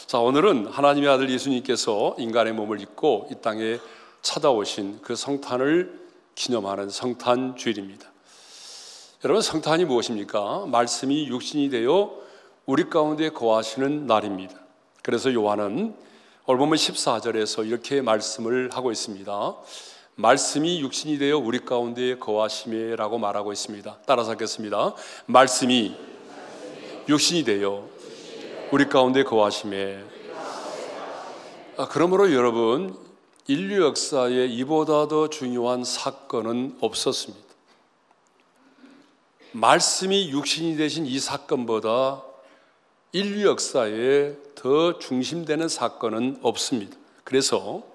자, 오늘은 하나님의 아들 예수님께서 인간의 몸을 입고 이 땅에 찾아오신 그 성탄을 기념하는 성탄 주일입니다. 여러분, 성탄이 무엇입니까? 말씀이 육신이 되어 우리 가운데 거하시는 날입니다. 그래서 요한은 오늘 본문 14절에서 이렇게 말씀을 하고 있습니다. 말씀이 육신이 되어 우리 가운데 거하시매라고 말하고 있습니다. 따라서 하겠습니다. 말씀이 육신이 되어 우리 가운데 거하시매. 그러므로 여러분, 인류 역사에 이보다 더 중요한 사건은 없었습니다. 말씀이 육신이 되신 이 사건보다 인류 역사에 더 중심되는 사건은 없습니다. 그래서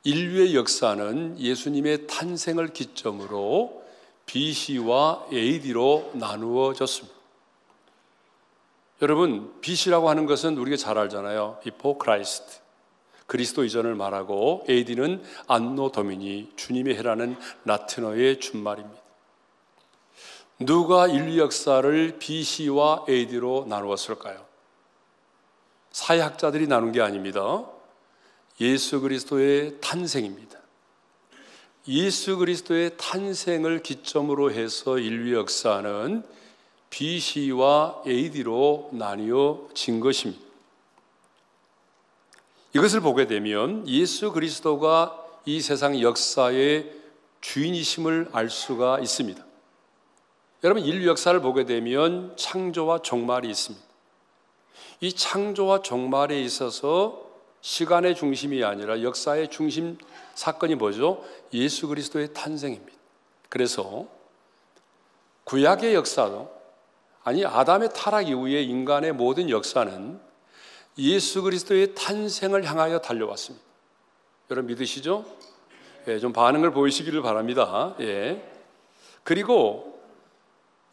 인류의 역사는 예수님의 탄생을 기점으로 BC와 AD로 나누어졌습니다. 여러분, BC라고 하는 것은 우리가 잘 알잖아요. Before Christ, 그리스도 이전을 말하고, AD는 안노 도미니, 주님의 해라는 라틴어의 준말입니다. 누가 인류 역사를 BC와 AD로 나누었을까요? 사회학자들이 나눈 게 아닙니다. 예수 그리스도의 탄생입니다. 예수 그리스도의 탄생을 기점으로 해서 인류 역사는 BC와 AD로 나뉘어진 것입니다. 이것을 보게 되면 예수 그리스도가 이 세상 역사의 주인이심을 알 수가 있습니다. 여러분, 인류 역사를 보게 되면 창조와 종말이 있습니다. 이 창조와 종말에 있어서 시간의 중심이 아니라 역사의 중심 사건이 뭐죠? 예수 그리스도의 탄생입니다. 그래서 구약의 역사도, 아니 아담의 타락 이후에 인간의 모든 역사는 예수 그리스도의 탄생을 향하여 달려왔습니다. 여러분 믿으시죠? 예, 좀 반응을 보이시기를 바랍니다. 예. 그리고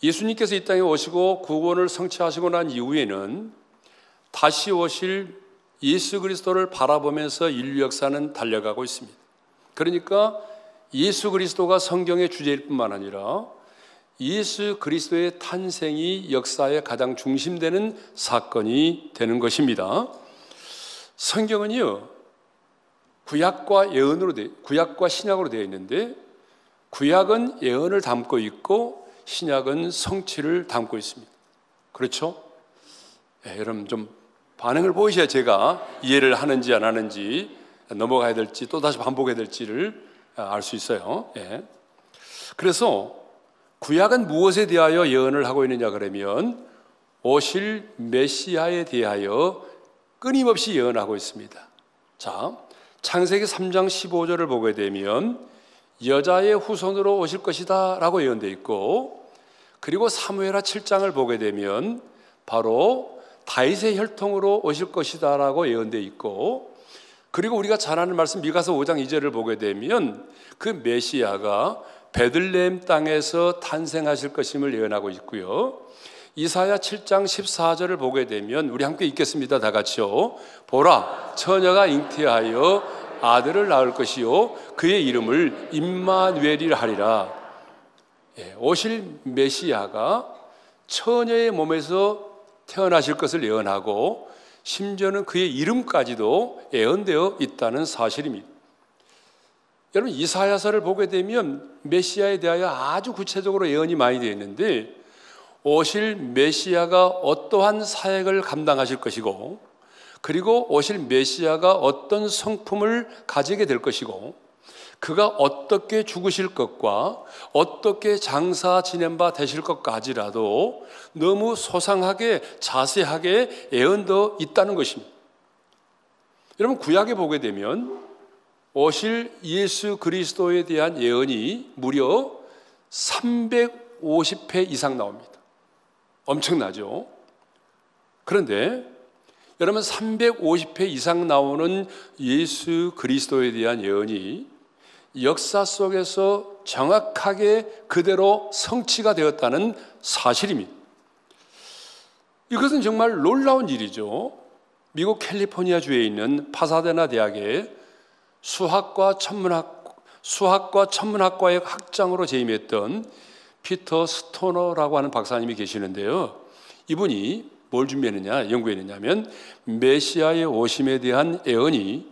예수님께서 이 땅에 오시고 구원을 성취하시고 난 이후에는 다시 오실 예수 그리스도를 바라보면서 인류 역사는 달려가고 있습니다. 그러니까 예수 그리스도가 성경의 주제일 뿐만 아니라 예수 그리스도의 탄생이 역사의 가장 중심되는 사건이 되는 것입니다. 성경은요, 구약과 신약으로 되어 있는데, 구약은 예언을 담고 있고 신약은 성취를 담고 있습니다. 그렇죠? 네, 여러분 좀 반응을 보이셔야 제가 이해를 하는지 안 하는지, 넘어가야 될지 또 다시 반복해야 될지를 알 수 있어요. 네. 그래서 구약은 무엇에 대하여 예언을 하고 있느냐 그러면 오실 메시아에 대하여 끊임없이 예언하고 있습니다. 자, 창세기 3장 15절을 보게 되면 여자의 후손으로 오실 것이다 라고 예언되어 있고, 그리고 사무엘하 7장을 보게 되면 바로 다윗의 혈통으로 오실 것이다 라고 예언되어 있고, 그리고 우리가 잘 아는 말씀 미가서 5장 2절을 보게 되면 그 메시아가 베들레헴 땅에서 탄생하실 것임을 예언하고 있고요. 이사야 7장 14절을 보게 되면 우리 함께 읽겠습니다. 다 같이요. 보라, 처녀가 잉태하여 아들을 낳을 것이요 그의 이름을 임마누엘이라 하리라. 예, 오실 메시아가 처녀의 몸에서 태어나실 것을 예언하고 심지어는 그의 이름까지도 예언되어 있다는 사실입니다. 여러분, 이사야서를 보게 되면 메시아에 대하여 아주 구체적으로 예언이 많이 되어 있는데, 오실 메시아가 어떠한 사역을 감당하실 것이고, 그리고 오실 메시아가 어떤 성품을 가지게 될 것이고, 그가 어떻게 죽으실 것과 어떻게 장사 지낸 바 되실 것까지라도 너무 소상하게 자세하게 예언되어 있다는 것입니다. 여러분, 구약에 보게 되면 오실 예수 그리스도에 대한 예언이 무려 350회 이상 나옵니다. 엄청나죠? 그런데 여러분, 350회 이상 나오는 예수 그리스도에 대한 예언이 역사 속에서 정확하게 그대로 성취가 되었다는 사실입니다. 이것은 정말 놀라운 일이죠. 미국 캘리포니아 주에 있는 파사데나 대학의 수학과 천문학 수학과 천문학과의 학장으로 재임했던 피터 스토너라고 하는 박사님이 계시는데요. 이분이 뭘 준비했느냐, 연구했느냐면 메시아의 오심에 대한 예언이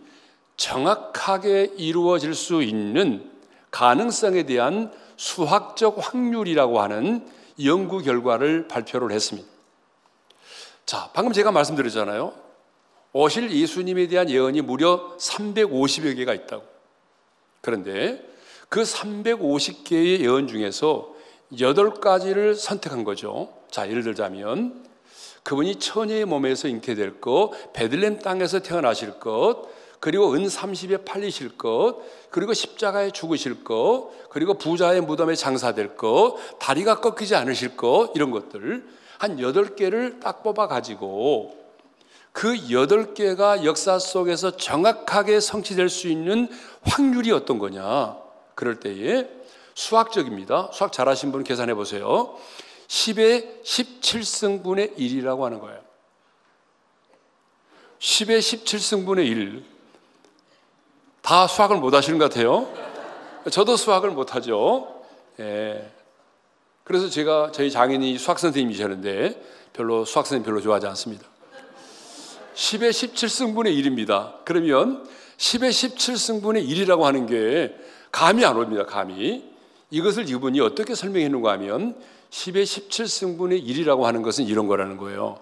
정확하게 이루어질 수 있는 가능성에 대한 수학적 확률이라고 하는 연구 결과를 발표를 했습니다. 자, 방금 제가 말씀드렸잖아요. 오실 예수님에 대한 예언이 무려 350여 개가 있다고. 그런데 그 350개의 예언 중에서 8가지를 선택한 거죠. 자, 예를 들자면 그분이 처녀의 몸에서 잉태될 것, 베들레헴 땅에서 태어나실 것, 그리고 은 30에 팔리실 것, 그리고 십자가에 죽으실 것, 그리고 부자의 무덤에 장사될 것, 다리가 꺾이지 않으실 것, 이런 것들 한 8개를 딱 뽑아가지고 그 8개가 역사 속에서 정확하게 성취될 수 있는 확률이 어떤 거냐. 그럴 때에 수학적입니다. 수학 잘하신 분 계산해 보세요. 10의 17승분의 1이라고 하는 거예요. 10의 17승분의 1. 다 수학을 못 하시는 것 같아요. 저도 수학을 못 하죠. 예. 그래서 저희 장인이 수학 선생님이셨는데 수학 선생님 별로 좋아하지 않습니다. 10의 17승분의 1입니다. 그러면 10의 17승분의 1이라고 하는 게 감이 안 옵니다. 감이. 이것을 이분이 어떻게 설명했는가 하면 10의 17승분의 1이라고 하는 것은 이런 거라는 거예요.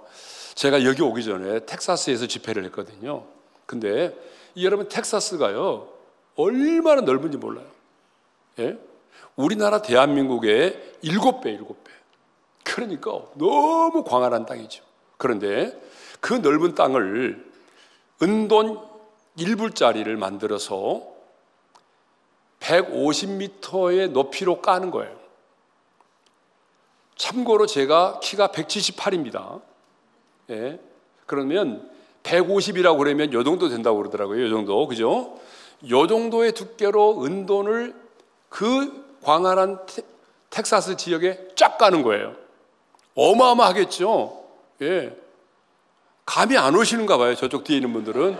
제가 여기 오기 전에 텍사스에서 집회를 했거든요. 근데 여러분 텍사스가요 얼마나 넓은지 몰라요. 예? 우리나라 대한민국의 7배. 그러니까 너무 광활한 땅이죠. 그런데 그 넓은 땅을 은돈 1불짜리를 만들어서 150m의 높이로 까는 거예요. 참고로 제가 키가 178입니다. 예. 그러면 150이라고 그러면 요 정도 된다고 그러더라고요. 요 정도. 그죠? 요 정도의 두께로 은돈을 그 광활한 텍사스 지역에 쫙 까는 거예요. 어마어마하겠죠? 예. 감이 안 오시는가 봐요. 저쪽 뒤에 있는 분들은.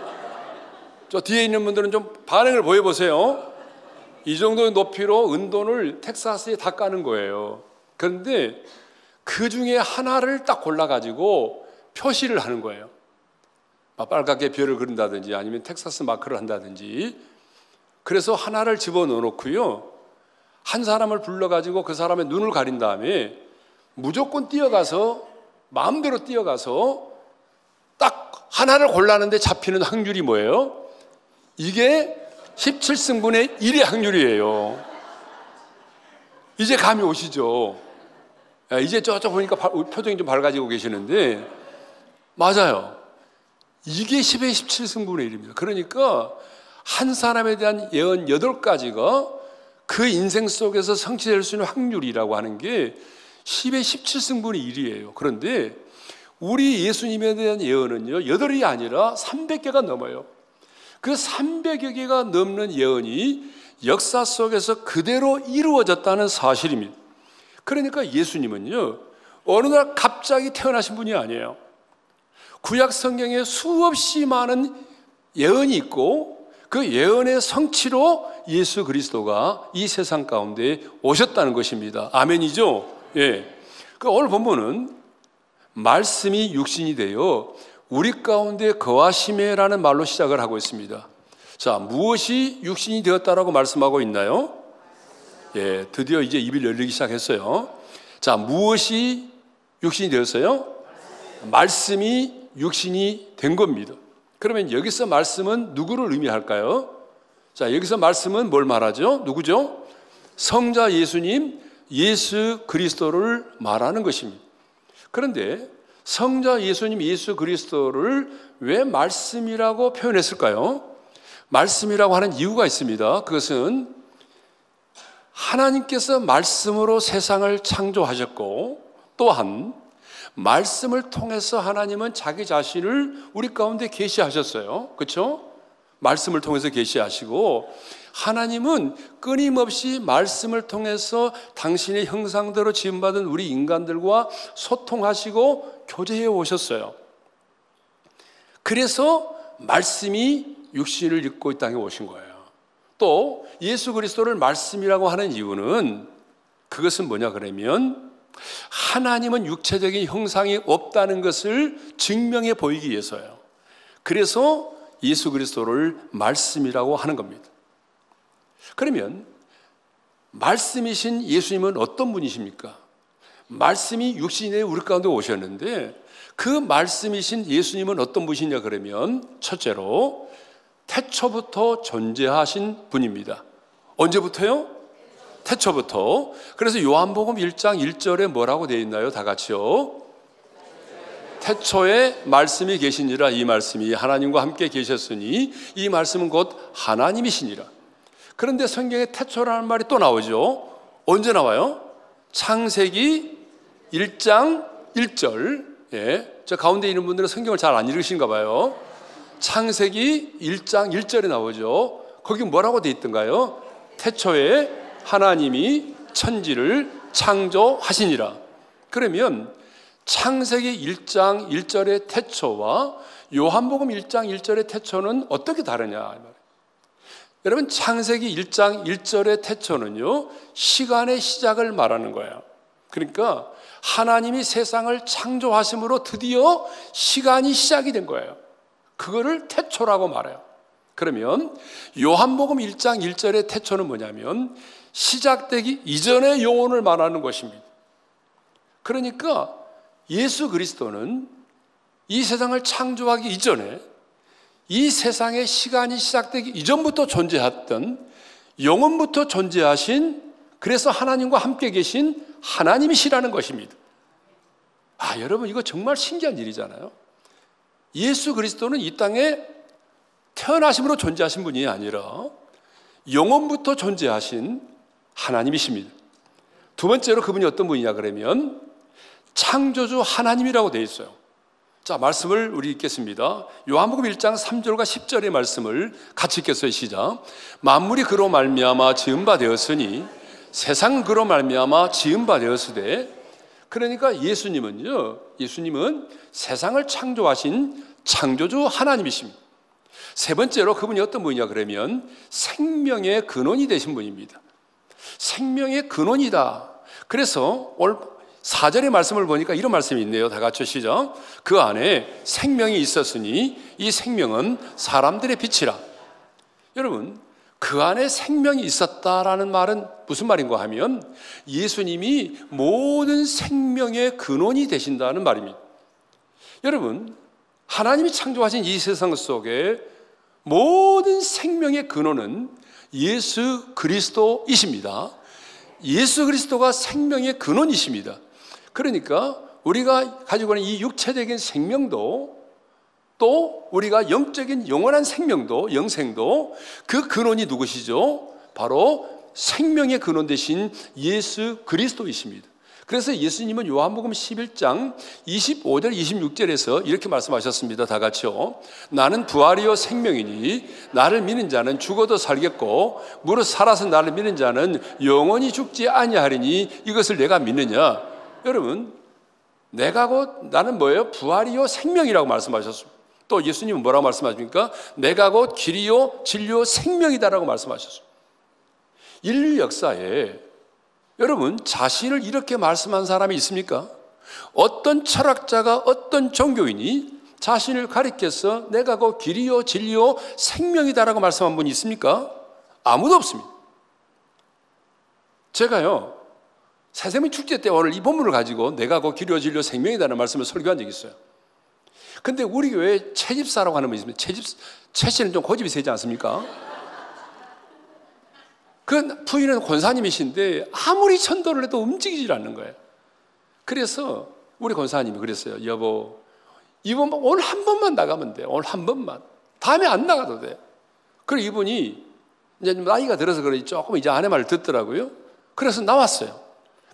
저 뒤에 있는 분들은 좀 반응을 보여보세요. 이 정도의 높이로 은돈을 텍사스에 다 까는 거예요. 그런데 그 중에 하나를 딱 골라가지고 표시를 하는 거예요. 빨갛게 별을 그린다든지 아니면 텍사스 마크를 한다든지. 그래서 하나를 집어넣어 놓고요. 한 사람을 불러가지고 그 사람의 눈을 가린 다음에 무조건 뛰어가서 마음대로 뛰어가서 딱 하나를 골라는데 잡히는 확률이 뭐예요? 이게 17승분의 1의 확률이에요. 이제 감이 오시죠? 이제 저쪽 보니까 표정이 좀 밝아지고 계시는데 맞아요. 이게 10의 17승분의 1입니다. 그러니까 한 사람에 대한 예언 8가지가 그 인생 속에서 성취될 수 있는 확률이라고 하는 게 10의 17승분의 1이에요. 그런데 우리 예수님에 대한 예언은요 8이 아니라 300개가 넘어요. 그 300여 개가 넘는 예언이 역사 속에서 그대로 이루어졌다는 사실입니다. 그러니까 예수님은요 어느 날 갑자기 태어나신 분이 아니에요. 구약 성경에 수없이 많은 예언이 있고 그 예언의 성취로 예수 그리스도가 이 세상 가운데 오셨다는 것입니다. 아멘이죠? 예. 그 오늘 본문은 말씀이 육신이 되어 우리 가운데 거하심에라는 말로 시작을 하고 있습니다. 자, 무엇이 육신이 되었다라고 말씀하고 있나요? 예, 드디어 이제 입이 열리기 시작했어요. 자, 무엇이 육신이 되었어요? 말씀이 육신이 된 겁니다. 그러면 여기서 말씀은 누구를 의미할까요? 자, 여기서 말씀은 뭘 말하죠? 누구죠? 성자 예수님, 예수 그리스도를 말하는 것입니다. 그런데 성자 예수님, 예수 그리스도를 왜 말씀이라고 표현했을까요? 말씀이라고 하는 이유가 있습니다. 그것은 하나님께서 말씀으로 세상을 창조하셨고 또한 말씀을 통해서 하나님은 자기 자신을 우리 가운데 계시하셨어요. 그렇죠? 말씀을 통해서 계시하시고 하나님은 끊임없이 말씀을 통해서 당신의 형상대로 지음받은 우리 인간들과 소통하시고 교제해 오셨어요. 그래서 말씀이 육신을 입고 이 땅에 오신 거예요. 또 예수 그리스도를 말씀이라고 하는 이유는 그것은 뭐냐 그러면 하나님은 육체적인 형상이 없다는 것을 증명해 보이기 위해서요. 그래서 예수 그리스도를 말씀이라고 하는 겁니다. 그러면 말씀이신 예수님은 어떤 분이십니까? 말씀이 육신에 우리 가운데 오셨는데 그 말씀이신 예수님은 어떤 분이냐 그러면 첫째로 태초부터 존재하신 분입니다. 언제부터요? 태초부터. 그래서 요한복음 1장 1절에 뭐라고 되어 있나요? 다 같이요. 태초에 말씀이 계시니라. 이 말씀이 하나님과 함께 계셨으니 이 말씀은 곧 하나님이시니라. 그런데 성경에 태초라는 말이 또 나오죠. 언제 나와요? 창세기 1장 1절. 예, 저 가운데 있는 분들은 성경을 잘 안 읽으신가 봐요. 창세기 1장 1절에 나오죠. 거기 뭐라고 되어 있던가요? 태초에 하나님이 천지를 창조하시니라. 그러면 창세기 1장 1절의 태초와 요한복음 1장 1절의 태초는 어떻게 다르냐? 여러분, 창세기 1장 1절의 태초는요, 시간의 시작을 말하는 거예요. 그러니까 하나님이 세상을 창조하심으로 드디어 시간이 시작이 된 거예요. 그거를 태초라고 말해요. 그러면 요한복음 1장 1절의 태초는 뭐냐면 시작되기 이전의 영혼을 말하는 것입니다. 그러니까 예수 그리스도는 이 세상을 창조하기 이전에 이 세상의 시간이 시작되기 이전부터 존재했던 영원부터 존재하신, 그래서 하나님과 함께 계신 하나님이시라는 것입니다. 여러분, 이거 정말 신기한 일이잖아요. 예수 그리스도는 이 땅에 태어나심으로 존재하신 분이 아니라 영원부터 존재하신 하나님이십니다. 두 번째로 그분이 어떤 분이냐 그러면 창조주 하나님이라고 되어 있어요. 자, 말씀을 우리 읽겠습니다. 요한복음 1장 3절과 10절의 말씀을 같이 읽겠어요. 시작. 만물이 그로 말미암아 지은 바 되었으니 세상은 그로 말미암아 지은 바 되었으되. 그러니까 예수님은 세상을 창조하신 창조주 하나님이십니다. 세 번째로 그분이 어떤 분이냐 그러면 생명의 근원이 되신 분입니다. 생명의 근원이다. 그래서 오늘 4절의 말씀을 보니까 이런 말씀이 있네요. 다 같이 시작. 그 안에 생명이 있었으니 이 생명은 사람들의 빛이라. 여러분, 그 안에 생명이 있었다라는 말은 무슨 말인가 하면 예수님이 모든 생명의 근원이 되신다는 말입니다. 여러분, 하나님이 창조하신 이 세상 속에 모든 생명의 근원은 예수 그리스도이십니다. 예수 그리스도가 생명의 근원이십니다. 그러니까 우리가 가지고 있는 이 육체적인 생명도 또 우리가 영적인 영원한 생명도, 영생도 그 근원이 누구시죠? 바로 생명의 근원 되신 예수 그리스도이십니다. 그래서 예수님은 요한복음 11장 25절 26절에서 이렇게 말씀하셨습니다. 다 같이요. 나는 부활이요 생명이니 나를 믿는 자는 죽어도 살겠고 무릇 살아서 나를 믿는 자는 영원히 죽지 아니하리니 이것을 내가 믿느냐. 여러분, 내가 곧 나는 뭐예요? 부활이요 생명이라고 말씀하셨습니다. 또 예수님은 뭐라고 말씀하십니까? 내가 곧 길이요 진리요 생명이다라고 말씀하셨습니다. 인류 역사에 여러분, 자신을 이렇게 말씀한 사람이 있습니까? 어떤 철학자가, 어떤 종교인이 자신을 가리켜서 내가 그 길이요 진리요 생명이다라고 말씀한 분이 있습니까? 아무도 없습니다. 제가요, 새세미 축제 때 오늘 이 본문을 가지고 내가 그 길이요 진리요 생명이다라는 말씀을 설교한 적이 있어요. 근데 우리 교회에 채집사라고 하는 분이 있습니다. 채씨는 좀 고집이 세지 않습니까? 그 부인은 권사님이신데 아무리 전도를 해도 움직이질 않는 거예요. 그래서 우리 권사님이 그랬어요. 여보, 이번 오늘 한 번만 나가면 돼. 오늘 한 번만. 다음에 안 나가도 돼. 그리고 이분이 이제 나이가 들어서 그런지 조금 이제 아내 말을 듣더라고요. 그래서 나왔어요.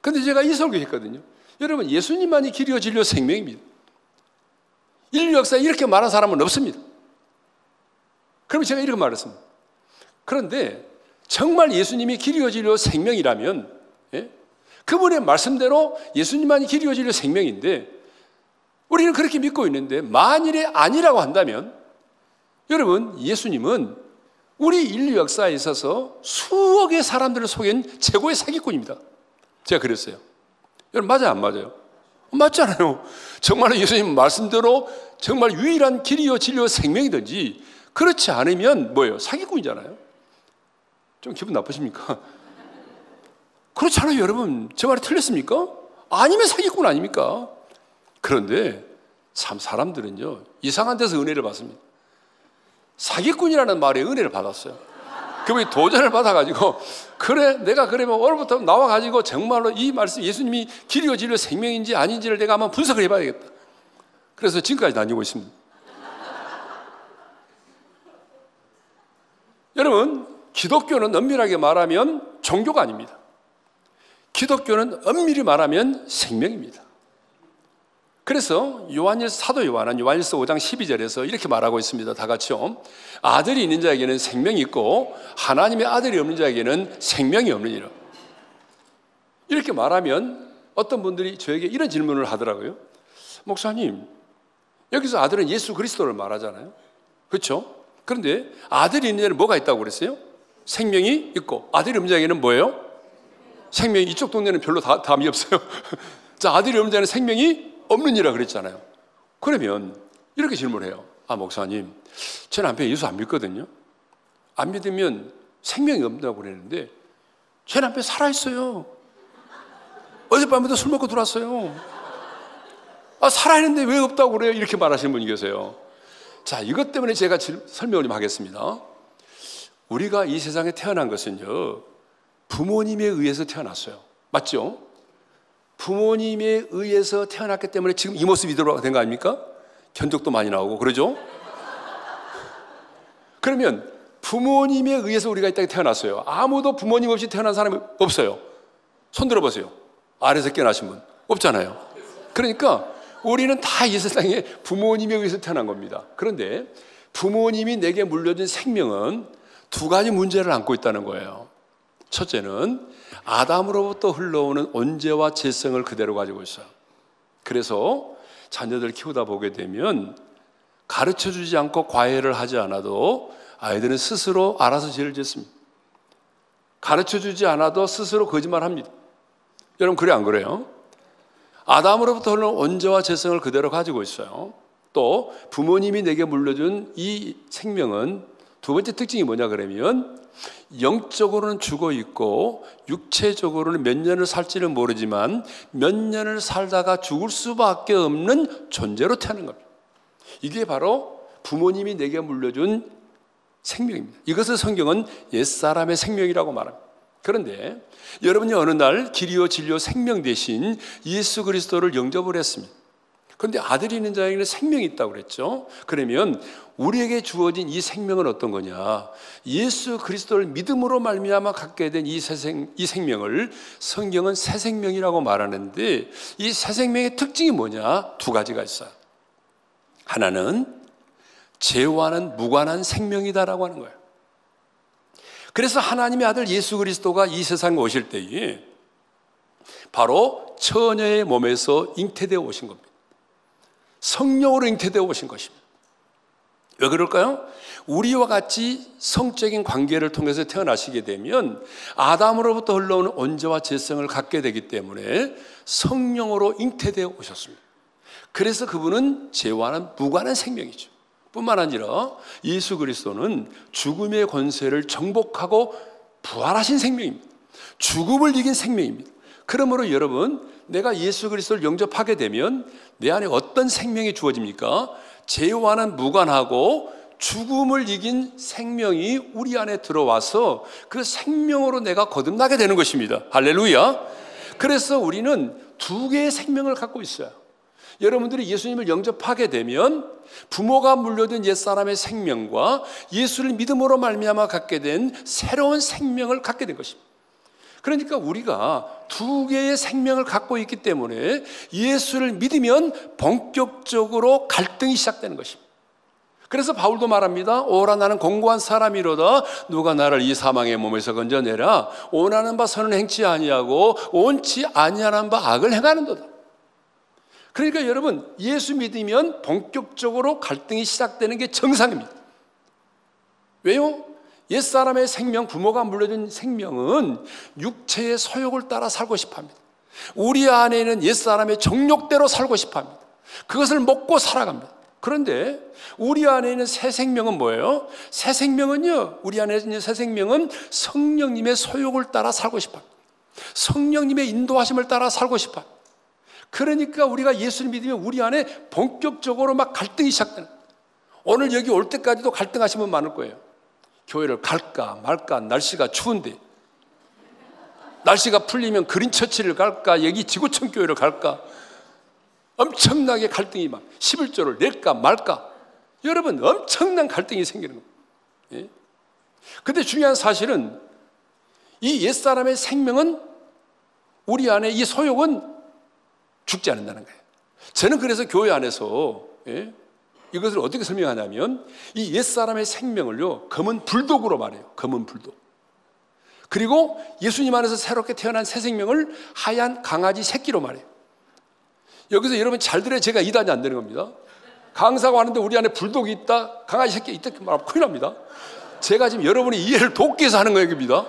근데 제가 이 설교했거든요. 여러분, 예수님만이 길이요 진리요 생명입니다. 인류 역사에 이렇게 말한 사람은 없습니다. 그럼 제가 이렇게 말했습니다. 그런데 정말 예수님이 길이요 진리요 생명이라면, 그분의 말씀대로 예수님만이 길이요 진리요 생명인데 우리는 그렇게 믿고 있는데 만일에 아니라고 한다면 여러분, 예수님은 우리 인류 역사에 있어서 수억의 사람들을 속인 최고의 사기꾼입니다. 제가 그랬어요. 여러분, 맞아요, 안 맞아요? 맞잖아요. 정말로 예수님 말씀대로 정말 유일한 길이요 진리요 생명이든지 그렇지 않으면 뭐예요? 사기꾼이잖아요. 좀 기분 나쁘십니까? 그렇잖아요, 여러분. 제 말이 틀렸습니까? 아니면 사기꾼 아닙니까? 그런데 참 사람들은요, 이상한 데서 은혜를 받습니다. 사기꾼이라는 말에 은혜를 받았어요. 그분이 도전을 받아가지고, 그래, 내가 그러면 오늘부터 나와가지고 정말로 이 말씀, 예수님이 길이요 진리요 생명인지 아닌지를 내가 한번 분석을 해봐야겠다. 그래서 지금까지 다니고 있습니다. 여러분, 기독교는 엄밀하게 말하면 종교가 아닙니다. 기독교는 엄밀히 말하면 생명입니다. 그래서 사도 요한은 요한일서 5장 12절에서 이렇게 말하고 있습니다. 다 같이요. 아들이 있는 자에게는 생명이 있고 하나님의 아들이 없는 자에게는 생명이 없느니라. 이렇게 말하면 어떤 분들이 저에게 이런 질문을 하더라고요. 목사님, 여기서 아들은 예수 그리스도를 말하잖아요. 그렇죠? 그런데 아들이 있는 자에는 뭐가 있다고 그랬어요? 생명이 있고 아들이 없는 자에게는 뭐예요? 생명이. 이쪽 동네는 별로 답이 없어요. 자, 아들이 없는 자는 생명이 없느니라 그랬잖아요. 그러면 이렇게 질문해요. 아, 목사님, 제 남편이 예수 안 믿거든요. 안 믿으면 생명이 없다고 그랬는데 제 남편 살아있어요. 어젯밤에도 술 먹고 들어왔어요. 아, 살아있는데 왜 없다고 그래요? 이렇게 말하시는 분이 계세요. 자, 이것 때문에 제가 설명을 좀 하겠습니다. 우리가 이 세상에 태어난 것은요, 부모님에 의해서 태어났어요. 맞죠? 부모님에 의해서 태어났기 때문에 지금 이 모습이 이대로 된 거 아닙니까? 견적도 많이 나오고 그러죠? 그러면 부모님에 의해서 우리가 이 땅에 태어났어요. 아무도 부모님 없이 태어난 사람이 없어요. 손 들어보세요. 아래에서 깨어나신 분 없잖아요. 그러니까 우리는 다 이 세상에 부모님에 의해서 태어난 겁니다. 그런데 부모님이 내게 물려준 생명은 두 가지 문제를 안고 있다는 거예요. 첫째는 아담으로부터 흘러오는 온죄와 죄성을 그대로 가지고 있어요. 그래서 자녀들 키우다 보게 되면 가르쳐주지 않고 과외를 하지 않아도 아이들은 스스로 알아서 죄를 짓습니다. 가르쳐주지 않아도 스스로 거짓말합니다. 여러분, 그래 안 그래요? 아담으로부터 흘러온 온죄와 죄성을 그대로 가지고 있어요. 또 부모님이 내게 물려준 이 생명은 두 번째 특징이 뭐냐 그러면 영적으로는 죽어 있고 육체적으로는 몇 년을 살지는 모르지만 몇 년을 살다가 죽을 수밖에 없는 존재로 태어난 겁니다. 이게 바로 부모님이 내게 물려준 생명입니다. 이것을 성경은 옛사람의 생명이라고 말합니다. 그런데 여러분이 어느 날 길이요 진리요 생명 대신 예수 그리스도를 영접을 했습니다. 그런데 아들이 있는 자에게는 생명이 있다고 그랬죠. 그러면 우리에게 주어진 이 생명은 어떤 거냐? 예수 그리스도를 믿음으로 말미암아 갖게 된 이 생명을 성경은 새 생명이라고 말하는데 이 새 생명의 특징이 뭐냐? 두 가지가 있어요. 하나는 죄와는 무관한 생명이다라고 하는 거예요. 그래서 하나님의 아들 예수 그리스도가 이 세상에 오실 때에 바로 처녀의 몸에서 잉태되어 오신 겁니다. 성령으로 잉태되어 오신 것입니다. 왜 그럴까요? 우리와 같이 성적인 관계를 통해서 태어나시게 되면 아담으로부터 흘러오는 온죄와 죄성을 갖게 되기 때문에 성령으로 잉태되어 오셨습니다. 그래서 그분은 죄와는 무관한 생명이죠. 뿐만 아니라 예수 그리스도는 죽음의 권세를 정복하고 부활하신 생명입니다. 죽음을 이긴 생명입니다. 그러므로 여러분, 내가 예수 그리스도를 영접하게 되면 내 안에 어떤 생명이 주어집니까? 죄와는 무관하고 죽음을 이긴 생명이 우리 안에 들어와서 그 생명으로 내가 거듭나게 되는 것입니다. 할렐루야. 그래서 우리는 두 개의 생명을 갖고 있어요. 여러분들이 예수님을 영접하게 되면 부모가 물려준 옛사람의 생명과 예수를 믿음으로 말미암아 갖게 된 새로운 생명을 갖게 된 것입니다. 그러니까 우리가 두 개의 생명을 갖고 있기 때문에 예수를 믿으면 본격적으로 갈등이 시작되는 것입니다. 그래서 바울도 말합니다. 오라 나는 공고한 사람이로다. 누가 나를 이 사망의 몸에서 건져내라. 원하는 바 선을 행치 아니하고 원치 아니하는 바 악을 행하는도다. 그러니까 여러분, 예수 믿으면 본격적으로 갈등이 시작되는 게 정상입니다. 왜요? 옛사람의 생명, 부모가 물려준 생명은 육체의 소욕을 따라 살고 싶어합니다. 우리 안에는 옛사람의 정욕대로 살고 싶어합니다. 그것을 먹고 살아갑니다. 그런데 우리 안에 있는 새 생명은 뭐예요? 새 생명은요, 우리 안에 있는 새 생명은 성령님의 소욕을 따라 살고 싶어합니다. 성령님의 인도하심을 따라 살고 싶어요. 그러니까 우리가 예수를 믿으면 우리 안에 본격적으로 막 갈등이 시작되는 거예요. 오늘 여기 올 때까지도 갈등하시면 많을 거예요. 교회를 갈까 말까, 날씨가 추운데. 날씨가 풀리면 그린처치를 갈까, 여기 지구촌 교회를 갈까. 엄청나게 갈등이 막 11조를 낼까 말까. 여러분, 엄청난 갈등이 생기는 겁니다. 그런데 중요한 사실은 이 옛사람의 생명은, 우리 안에 이 소욕은 죽지 않는다는 거예요. 저는 그래서 교회 안에서 이것을 어떻게 설명하냐면, 이 옛사람의 생명을요, 검은 불독으로 말해요. 검은 불독. 그리고 예수님 안에서 새롭게 태어난 새 생명을 하얀 강아지 새끼로 말해요. 여기서 여러분 잘 들어야 제가 이단이 안 되는 겁니다. 강사가 하는데 우리 안에 불독이 있다, 강아지 새끼 있다 말하면 큰일 납니다. 제가 지금 여러분의 이해를 돕기 위해서 하는 거입니다.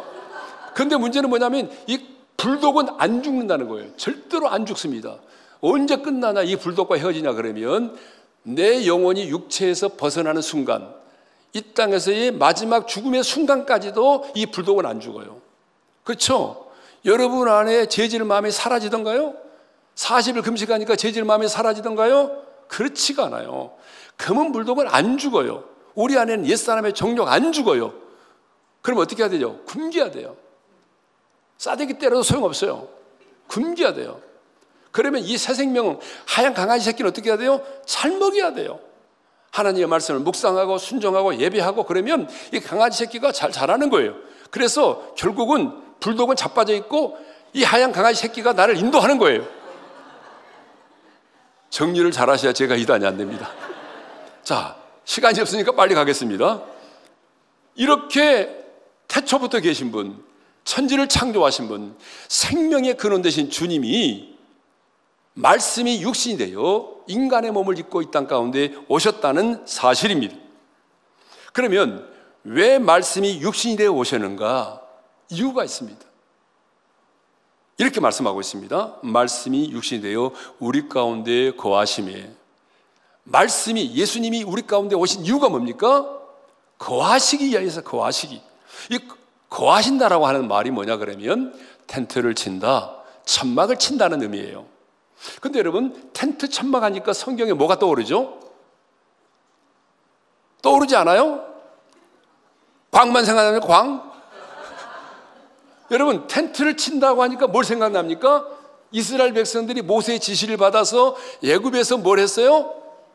그런데 문제는 뭐냐면 이 불독은 안 죽는다는 거예요. 절대로 안 죽습니다. 언제 끝나나 이 불독과 헤어지냐 그러면 내 영혼이 육체에서 벗어나는 순간, 이 땅에서의 마지막 죽음의 순간까지도 이 불독은 안 죽어요. 그렇죠? 여러분 안에 죄질 마음이 사라지던가요? 40일 금식하니까 죄질 마음이 사라지던가요? 그렇지가 않아요. 검은 불독은 안 죽어요. 우리 안에는 옛사람의 정욕 안 죽어요. 그럼 어떻게 해야 되죠? 굶겨야 돼요. 싸대기 때려도 소용없어요. 굶겨야 돼요. 그러면 이 새 생명은, 하얀 강아지 새끼는 어떻게 해야 돼요? 잘 먹여야 돼요. 하나님의 말씀을 묵상하고 순종하고 예배하고 그러면 이 강아지 새끼가 잘 자라는 거예요. 그래서 결국은 불독은 자빠져 있고 이 하얀 강아지 새끼가 나를 인도하는 거예요. 정리를 잘 하셔야 제가 이단이 안 됩니다. 자, 시간이 없으니까 빨리 가겠습니다. 이렇게 태초부터 계신 분, 천지를 창조하신 분, 생명의 근원 되신 주님이 말씀이 육신이 되어 인간의 몸을 입고 이 땅 가운데 오셨다는 사실입니다. 그러면 왜 말씀이 육신이 되어 오셨는가? 이유가 있습니다. 이렇게 말씀하고 있습니다. 말씀이 육신이 되어 우리 가운데 거하심에. 말씀이, 예수님이 우리 가운데 오신 이유가 뭡니까? 거하시기 위해서. 거하시기. 이 거하신다라고 하는 말이 뭐냐 그러면 텐트를 친다, 천막을 친다는 의미예요. 근데 여러분, 텐트 천막 하니까 성경에 뭐가 떠오르죠? 떠오르지 않아요? 광만 생각나면 광? 여러분, 텐트를 친다고 하니까 뭘 생각납니까? 이스라엘 백성들이 모세의 지시를 받아서 애굽에서 뭘 했어요?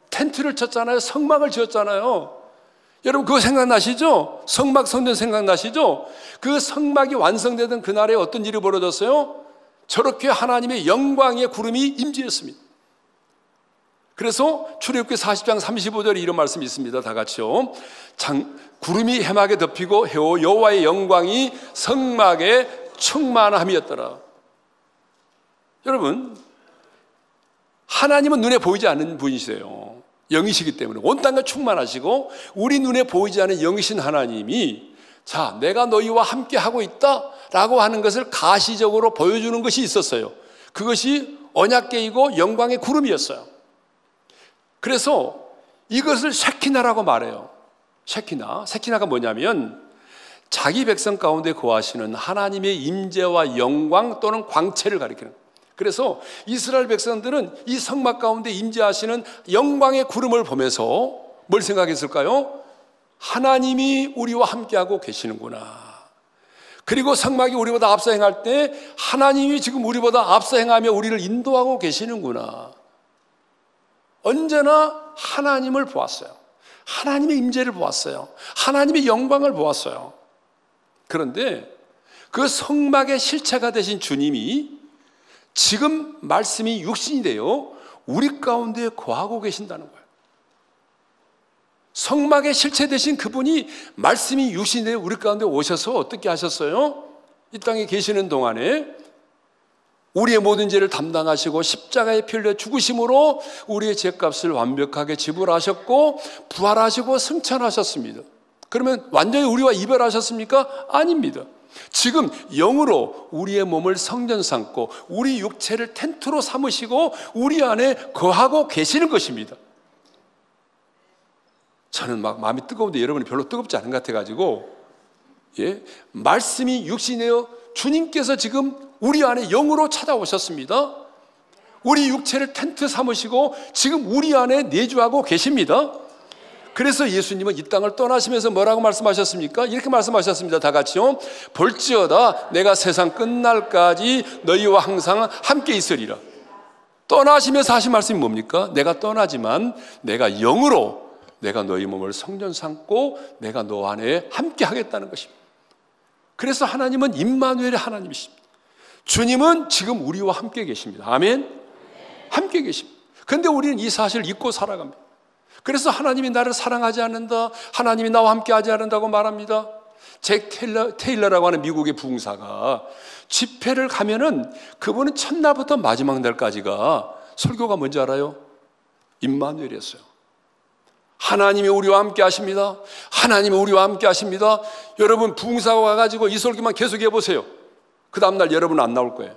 텐트를 쳤잖아요. 성막을 지었잖아요. 여러분 그거 생각나시죠? 성막 성전 생각나시죠? 그 성막이 완성되던 그날에 어떤 일이 벌어졌어요? 저렇게 하나님의 영광의 구름이 임재했습니다. 그래서 출애굽기 40장 35절에 이런 말씀이 있습니다. 다 같이요. 구름이 해막에 덮이고 여호와의 영광이 성막에 충만함이었더라. 여러분, 하나님은 눈에 보이지 않는 분이세요. 영이시기 때문에 온 땅에 충만하시고, 우리 눈에 보이지 않는 영이신 하나님이 자, 내가 너희와 함께 하고 있다라고 하는 것을 가시적으로 보여주는 것이 있었어요. 그것이 언약궤이고 영광의 구름이었어요. 그래서 이것을 셰키나라고 말해요. 셰키나가 뭐냐면 자기 백성 가운데 거하시는 하나님의 임재와 영광 또는 광채를 가리키는 거예요. 그래서 이스라엘 백성들은 이 성막 가운데 임재하시는 영광의 구름을 보면서 뭘 생각했을까요? 하나님이 우리와 함께하고 계시는구나. 그리고 성막이 우리보다 앞서 행할 때 하나님이 지금 우리보다 앞서 행하며 우리를 인도하고 계시는구나. 언제나 하나님을 보았어요. 하나님의 임재를 보았어요. 하나님의 영광을 보았어요. 그런데 그 성막의 실체가 되신 주님이 지금 말씀이 육신이 되어 우리 가운데 거하고 계신다는 거예요. 성막의 실체 되신 그분이 말씀이 육신이 되어 우리 가운데 오셔서 어떻게 하셨어요? 이 땅에 계시는 동안에 우리의 모든 죄를 담당하시고 십자가에 피 흘려 죽으심으로 우리의 죄값을 완벽하게 지불하셨고 부활하시고 승천하셨습니다. 그러면 완전히 우리와 이별하셨습니까? 아닙니다. 지금 영으로 우리의 몸을 성전 삼고 우리 육체를 텐트로 삼으시고 우리 안에 거하고 계시는 것입니다. 저는 막 마음이 뜨거운데 여러분이 별로 뜨겁지 않은 것 같아가지고, 말씀이 육신이에요. 주님께서 지금 우리 안에 영으로 찾아오셨습니다. 우리 육체를 텐트 삼으시고 지금 우리 안에 내주하고 계십니다. 그래서 예수님은 이 땅을 떠나시면서 뭐라고 말씀하셨습니까? 이렇게 말씀하셨습니다. 다 같이요. 볼지어다 내가 세상 끝날까지 너희와 항상 함께 있으리라. 떠나시면서 하신 말씀이 뭡니까? 내가 떠나지만 내가 영으로 내가 너희 몸을 성전 삼고 내가 너 안에 함께 하겠다는 것입니다. 그래서 하나님은 임마누엘의 하나님이십니다. 주님은 지금 우리와 함께 계십니다. 아멘. 함께 계십니다. 그런데 우리는 이 사실을 잊고 살아갑니다. 그래서 하나님이 나를 사랑하지 않는다, 하나님이 나와 함께 하지 않는다고 말합니다. 잭 테일러라고 하는 미국의 부흥사가 집회를 가면은 그분은 첫날부터 마지막 날까지가 설교가 뭔지 알아요? 임마누엘이었어요. 하나님이 우리와 함께 하십니다. 하나님이 우리와 함께 하십니다. 여러분 부흥사가 와가지고 이 설교만 계속 해보세요. 그 다음날 여러분은 안 나올 거예요.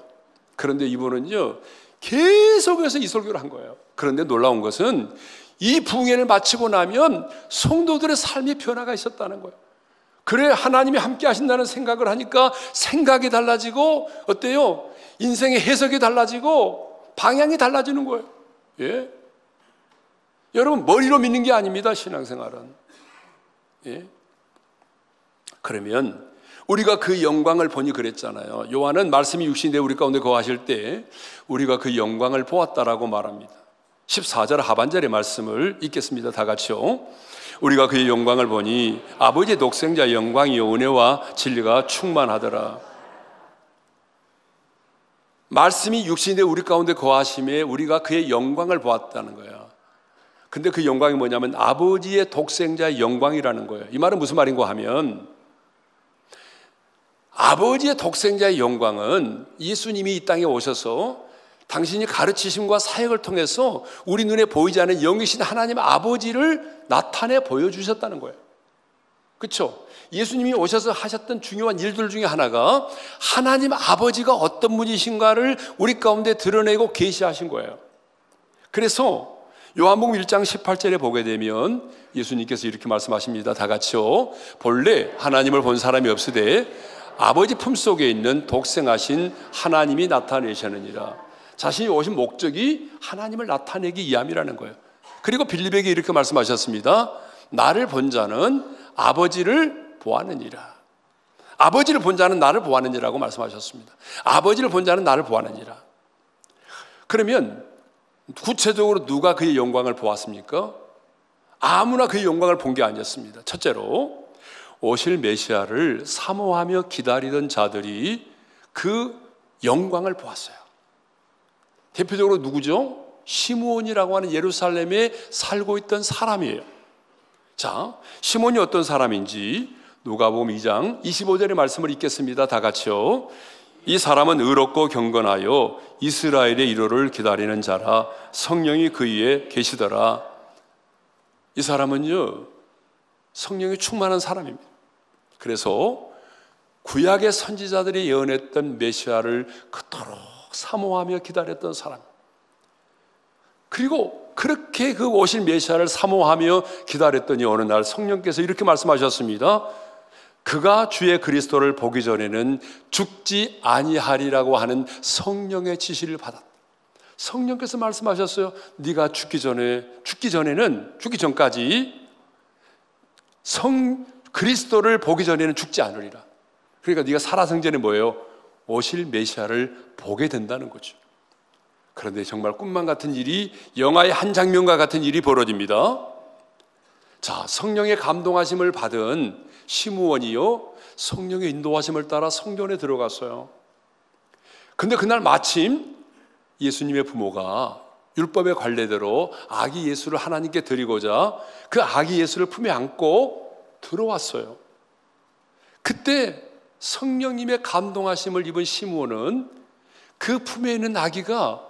그런데 이분은요 계속해서 이 설교를 한 거예요. 그런데 놀라운 것은 이 부흥회를 마치고 나면 성도들의 삶의 변화가 있었다는 거예요. 그래 하나님이 함께 하신다는 생각을 하니까 생각이 달라지고 어때요? 인생의 해석이 달라지고 방향이 달라지는 거예요. 예? 여러분 머리로 믿는 게 아닙니다. 신앙생활은. 예? 그러면 우리가 그 영광을 보니 그랬잖아요. 요한은 말씀이 육신이 되어 우리 가운데 거하실 때 우리가 그 영광을 보았다라고 말합니다. 14절 하반절의 말씀을 읽겠습니다. 다 같이요. 우리가 그의 영광을 보니 아버지의 독생자의 영광이요 은혜와 진리가 충만하더라. 말씀이 육신이 되어 우리 가운데 거하심에 우리가 그의 영광을 보았다는 거예요. 근데 그 영광이 뭐냐면 아버지의 독생자의 영광이라는 거예요. 이 말은 무슨 말인가 하면 아버지의 독생자의 영광은 예수님이 이 땅에 오셔서 당신이 가르치심과 사역을 통해서 우리 눈에 보이지 않는 영이신 하나님 아버지를 나타내 보여주셨다는 거예요. 그렇죠? 예수님이 오셔서 하셨던 중요한 일들 중에 하나가 하나님 아버지가 어떤 분이신가를 우리 가운데 드러내고 계시하신 거예요. 그래서 요한복음 1장 18절에 보게 되면 예수님께서 이렇게 말씀하십니다. 다 같이요. 본래 하나님을 본 사람이 없으되 아버지 품속에 있는 독생하신 하나님이 나타내셨느니라. 자신이 오신 목적이 하나님을 나타내기 위함이라는 거예요. 그리고 빌립에게 이렇게 말씀하셨습니다. 나를 본 자는 아버지를 보았느니라. 아버지를 본 자는 나를 보았느니라고 말씀하셨습니다. 아버지를 본 자는 나를 보았느니라. 그러면 구체적으로 누가 그의 영광을 보았습니까? 아무나 그의 영광을 본 게 아니었습니다. 첫째로 오실 메시아를 사모하며 기다리던 자들이 그 영광을 보았어요. 대표적으로 누구죠? 시므온이라고 하는 예루살렘에 살고 있던 사람이에요. 자, 시므온이 어떤 사람인지 누가복음 2장 25절의 말씀을 읽겠습니다. 다 같이요. 이 사람은 의롭고 경건하여 이스라엘의 위로를 기다리는 자라 성령이 그 위에 계시더라. 이 사람은요 성령이 충만한 사람입니다. 그래서 구약의 선지자들이 예언했던 메시아를 그토록 사모하며 기다렸던 사람. 그리고 그렇게 그 오실 메시아를 사모하며 기다렸더니 어느 날 성령께서 이렇게 말씀하셨습니다. 그가 주의 그리스도를 보기 전에는 죽지 아니하리라고 하는 성령의 지시를 받았다. 성령께서 말씀하셨어요. 네가 죽기 전까지 그리스도를 보기 전에는 죽지 않으리라. 그러니까 네가 살아생전에 뭐예요? 오실 메시아를 보게 된다는 거죠. 그런데 정말 꿈만 같은 일이, 영화의 한 장면과 같은 일이 벌어집니다. 자, 성령의 감동하심을 받은 시므온이요 성령의 인도하심을 따라 성전에 들어갔어요. 근데 그날 마침 예수님의 부모가 율법의 관례대로 아기 예수를 하나님께 드리고자 그 아기 예수를 품에 안고 들어왔어요. 그때 성령님의 감동하심을 입은 시므온은 그 품에 있는 아기가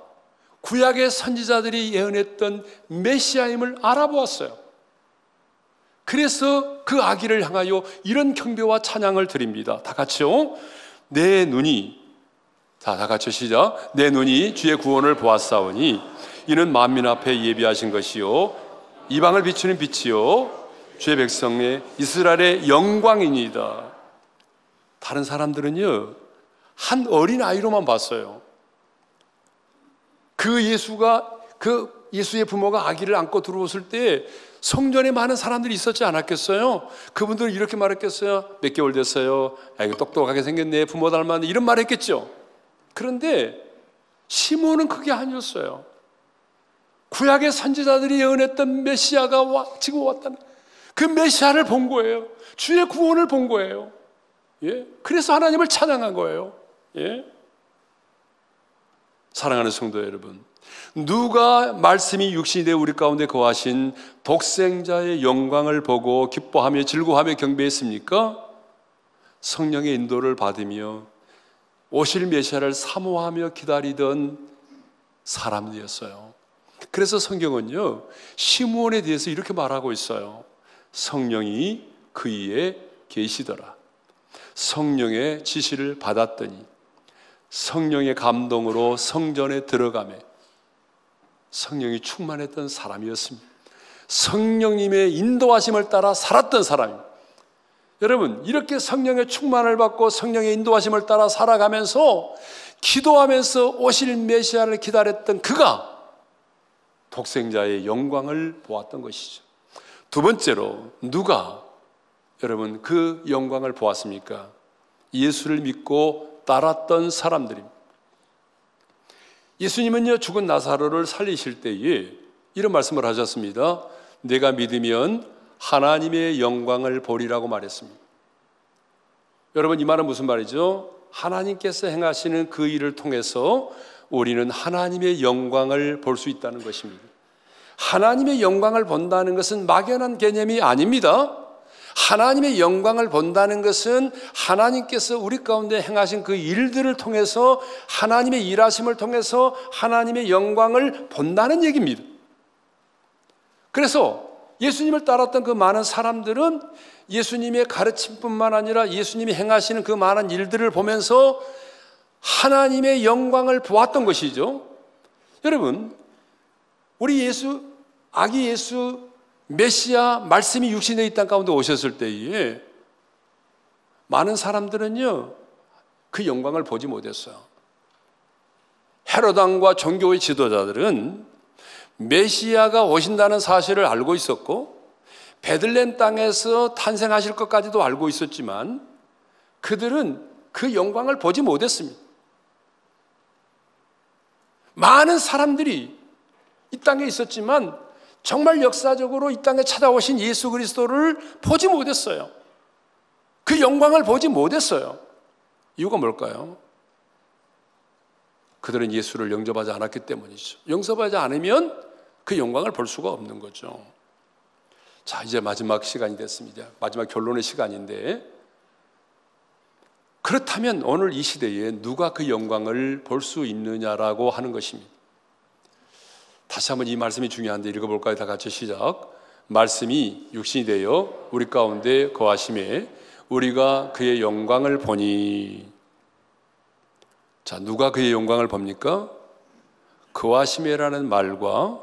구약의 선지자들이 예언했던 메시아임을 알아보았어요. 그래서 그 아기를 향하여 이런 경배와 찬양을 드립니다. 다 같이요. 내 눈이, 다 같이 시작. 내 눈이 주의 구원을 보았사오니 이는 만민 앞에 예비하신 것이요 이방을 비추는 빛이요 주의 백성의 이스라엘의 영광이니이다. 다른 사람들은요, 한 어린 아이로만 봤어요. 그 예수의 부모가 아기를 안고 들어왔을 때 성전에 많은 사람들이 있었지 않았겠어요? 그분들은 이렇게 말했겠어요? 몇 개월 됐어요. 아이고 똑똑하게 생겼네. 부모 닮았네. 이런 말 했겠죠. 그런데 시몬은 그게 아니었어요. 구약의 선지자들이 예언했던 메시아가 지금 왔다는 그 메시아를 본 거예요. 주의 구원을 본 거예요. 예? 그래서 하나님을 찬양한 거예요. 예? 사랑하는 성도 여러분, 누가 말씀이 육신이 되어 우리 가운데 거하신 독생자의 영광을 보고 기뻐하며 즐거워하며 경배했습니까? 성령의 인도를 받으며 오실 메시아를 사모하며 기다리던 사람이었어요. 그래서 성경은요, 시므온에 대해서 이렇게 말하고 있어요. 성령이 그 위에 계시더라. 성령의 지시를 받았더니 성령의 감동으로 성전에 들어가매 성령이 충만했던 사람이었습니다. 성령님의 인도하심을 따라 살았던 사람입니다. 여러분, 이렇게 성령의 충만을 받고 성령의 인도하심을 따라 살아가면서 기도하면서 오실 메시아를 기다렸던 그가 독생자의 영광을 보았던 것이죠. 두 번째로 누가 여러분 그 영광을 보았습니까? 예수를 믿고 따랐던 사람들입니다. 예수님은요, 죽은 나사로를 살리실 때에 이런 말씀을 하셨습니다. 내가 믿으면 하나님의 영광을 보리라고 말했습니다. 여러분, 이 말은 무슨 말이죠? 하나님께서 행하시는 그 일을 통해서 우리는 하나님의 영광을 볼 수 있다는 것입니다. 하나님의 영광을 본다는 것은 막연한 개념이 아닙니다. 하나님의 영광을 본다는 것은 하나님께서 우리 가운데 행하신 그 일들을 통해서 하나님의 일하심을 통해서 하나님의 영광을 본다는 얘기입니다. 그래서 예수님을 따랐던 그 많은 사람들은 예수님의 가르침뿐만 아니라 예수님이 행하시는 그 많은 일들을 보면서 하나님의 영광을 보았던 것이죠. 여러분, 우리 아기 예수 메시아 말씀이 육신의 이 땅 가운데 오셨을 때에 많은 사람들은요, 그 영광을 보지 못했어요. 헤롯 왕과 종교의 지도자들은 메시아가 오신다는 사실을 알고 있었고 베들레헴 땅에서 탄생하실 것까지도 알고 있었지만 그들은 그 영광을 보지 못했습니다. 많은 사람들이 이 땅에 있었지만 정말 역사적으로 이 땅에 찾아오신 예수 그리스도를 보지 못했어요. 그 영광을 보지 못했어요. 이유가 뭘까요? 그들은 예수를 영접하지 않았기 때문이죠. 영접하지 않으면 그 영광을 볼 수가 없는 거죠. 자, 이제 마지막 시간이 됐습니다. 마지막 결론의 시간인데, 그렇다면 오늘 이 시대에 누가 그 영광을 볼 수 있느냐라고 하는 것입니다. 다시 한번 이 말씀이 중요한데 읽어볼까요? 다 같이 시작. 말씀이 육신이 되어 우리 가운데 거하심에 우리가 그의 영광을 보니. 자, 누가 그의 영광을 봅니까? 거하심에라는 말과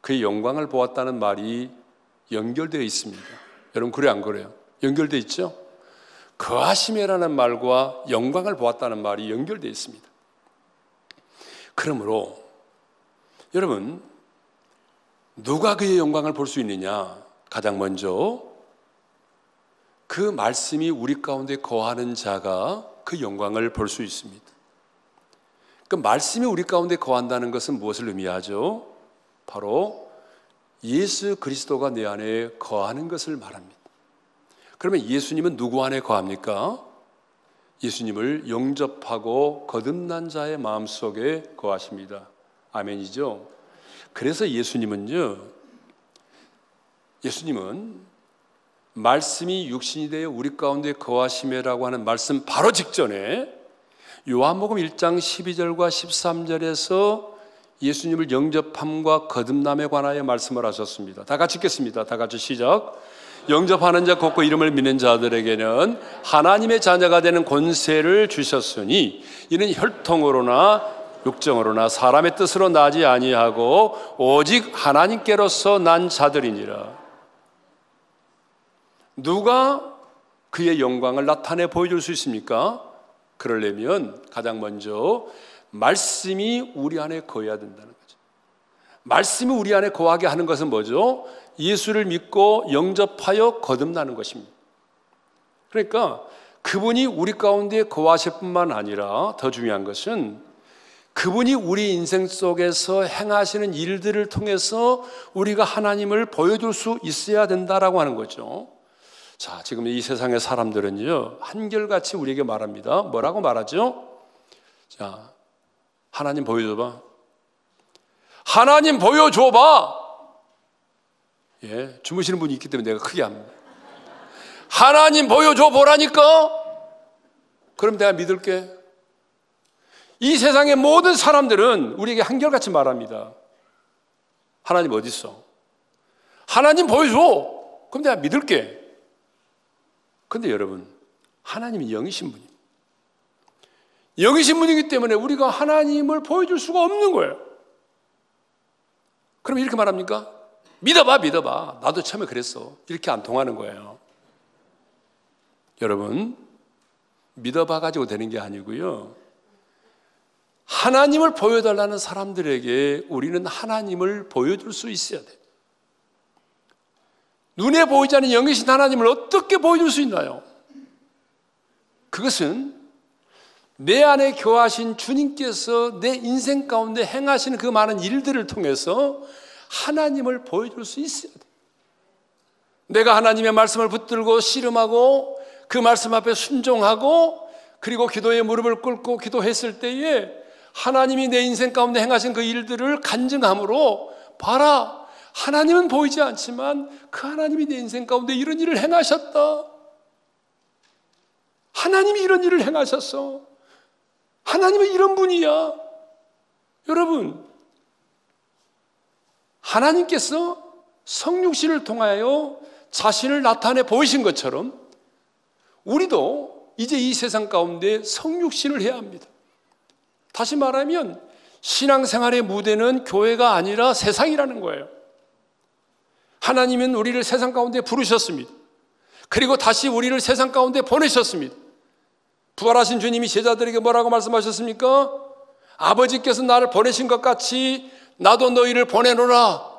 그의 영광을 보았다는 말이 연결되어 있습니다. 여러분, 그래 안 그래요? 연결되어 있죠? 거하심에라는 말과 영광을 보았다는 말이 연결되어 있습니다. 그러므로 여러분, 누가 그의 영광을 볼 수 있느냐? 가장 먼저 그 말씀이 우리 가운데 거하는 자가 그 영광을 볼 수 있습니다. 그 말씀이 우리 가운데 거한다는 것은 무엇을 의미하죠? 바로 예수 그리스도가 내 안에 거하는 것을 말합니다. 그러면 예수님은 누구 안에 거합니까? 예수님을 영접하고 거듭난 자의 마음속에 거하십니다. 아멘이죠? 그래서 예수님은 말씀이 육신이 되어 우리 가운데 거하심이라고 하는 말씀 바로 직전에 요한복음 1장 12절과 13절에서 예수님을 영접함과 거듭남에 관하여 말씀을 하셨습니다. 다 같이 읽겠습니다. 다 같이 시작. 영접하는 자 곧 그 이름을 믿는 자들에게는 하나님의 자녀가 되는 권세를 주셨으니 이는 혈통으로나 육정으로나 사람의 뜻으로 나지 아니하고 오직 하나님께로서 난 자들이니라. 누가 그의 영광을 나타내 보여줄 수 있습니까? 그러려면 가장 먼저 말씀이 우리 안에 거해야 된다는 거죠. 말씀이 우리 안에 거하게 하는 것은 뭐죠? 예수를 믿고 영접하여 거듭나는 것입니다. 그러니까 그분이 우리 가운데 거하실 뿐만 아니라 더 중요한 것은 그분이 우리 인생 속에서 행하시는 일들을 통해서 우리가 하나님을 보여줄 수 있어야 된다라고 하는 거죠. 자, 지금 이 세상의 사람들은요, 한결같이 우리에게 말합니다. 뭐라고 말하죠? 자, 하나님 보여줘봐. 하나님 보여줘봐. 예, 주무시는 분이 있기 때문에 내가 크게 합니다. 하나님 보여줘 보라니까? 그럼 내가 믿을게. 이 세상의 모든 사람들은 우리에게 한결같이 말합니다. 하나님 어디 있어? 하나님 보여줘. 그럼 내가 믿을게. 그런데 여러분, 하나님이 영이신 분입니다. 영이신 분이기 때문에 우리가 하나님을 보여줄 수가 없는 거예요. 그럼 이렇게 말합니까? 믿어봐, 믿어봐. 나도 처음에 그랬어. 이렇게 안 통하는 거예요. 여러분, 믿어봐 가지고 되는 게 아니고요. 하나님을 보여달라는 사람들에게 우리는 하나님을 보여줄 수 있어야 돼요. 눈에 보이지 않는 영이신 하나님을 어떻게 보여줄 수 있나요? 그것은 내 안에 거하신 주님께서 내 인생 가운데 행하시는 그 많은 일들을 통해서 하나님을 보여줄 수 있어야 돼요. 내가 하나님의 말씀을 붙들고 씨름하고 그 말씀 앞에 순종하고 그리고 기도에 무릎을 꿇고 기도했을 때에 하나님이 내 인생 가운데 행하신 그 일들을 간증함으로 봐라, 하나님은 보이지 않지만 그 하나님이 내 인생 가운데 이런 일을 행하셨다. 하나님이 이런 일을 행하셨어. 하나님은 이런 분이야. 여러분, 하나님께서 성육신을 통하여 자신을 나타내 보이신 것처럼 우리도 이제 이 세상 가운데 성육신을 해야 합니다. 다시 말하면 신앙생활의 무대는 교회가 아니라 세상이라는 거예요. 하나님은 우리를 세상 가운데 부르셨습니다. 그리고 다시 우리를 세상 가운데 보내셨습니다. 부활하신 주님이 제자들에게 뭐라고 말씀하셨습니까? 아버지께서 나를 보내신 것 같이 나도 너희를 보내노라.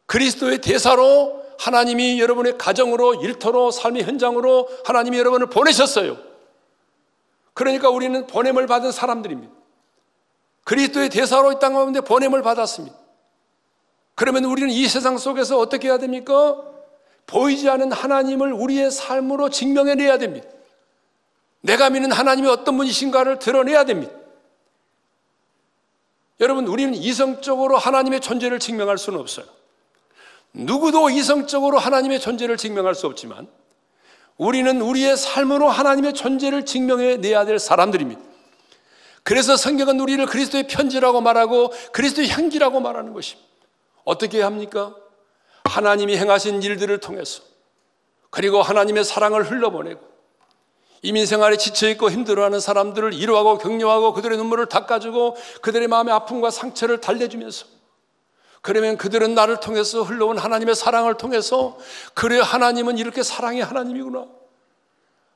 그리스도의 대사로 하나님이 여러분의 가정으로, 일터로, 삶의 현장으로 하나님이 여러분을 보내셨어요. 그러니까 우리는 보냄을 받은 사람들입니다. 그리스도의 대사로 이 땅 가운데 보냄을 받았습니다. 그러면 우리는 이 세상 속에서 어떻게 해야 됩니까? 보이지 않는 하나님을 우리의 삶으로 증명해내야 됩니다. 내가 믿는 하나님이 어떤 분이신가를 드러내야 됩니다. 여러분, 우리는 이성적으로 하나님의 존재를 증명할 수는 없어요. 누구도 이성적으로 하나님의 존재를 증명할 수 없지만 우리는 우리의 삶으로 하나님의 존재를 증명해내야 될 사람들입니다. 그래서 성경은 우리를 그리스도의 편지라고 말하고 그리스도의 향기라고 말하는 것입니다. 어떻게 합니까? 하나님이 행하신 일들을 통해서, 그리고 하나님의 사랑을 흘러보내고 이민생활에 지쳐있고 힘들어하는 사람들을 위로하고 격려하고 그들의 눈물을 닦아주고 그들의 마음의 아픔과 상처를 달래주면서, 그러면 그들은 나를 통해서 흘러온 하나님의 사랑을 통해서 그래, 하나님은 이렇게 사랑의 하나님이구나,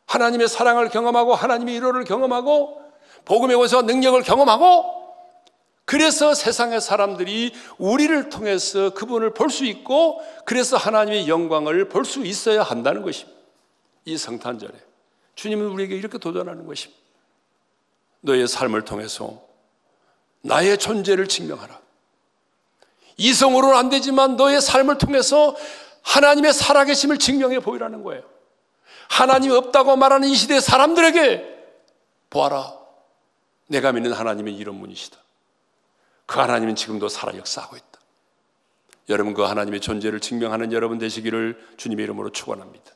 하나님의 사랑을 경험하고 하나님의 위로를 경험하고 복음의 권세와 능력을 경험하고, 그래서 세상의 사람들이 우리를 통해서 그분을 볼 수 있고 그래서 하나님의 영광을 볼 수 있어야 한다는 것입니다. 이 성탄절에 주님은 우리에게 이렇게 도전하는 것입니다. 너의 삶을 통해서 나의 존재를 증명하라. 이성으로는 안 되지만 너의 삶을 통해서 하나님의 살아계심을 증명해 보이라는 거예요. 하나님이 없다고 말하는 이 시대의 사람들에게 보아라, 내가 믿는 하나님은 이런 분이시다. 그 하나님은 지금도 살아 역사하고 있다. 여러분, 그 하나님의 존재를 증명하는 여러분 되시기를 주님의 이름으로 축원합니다.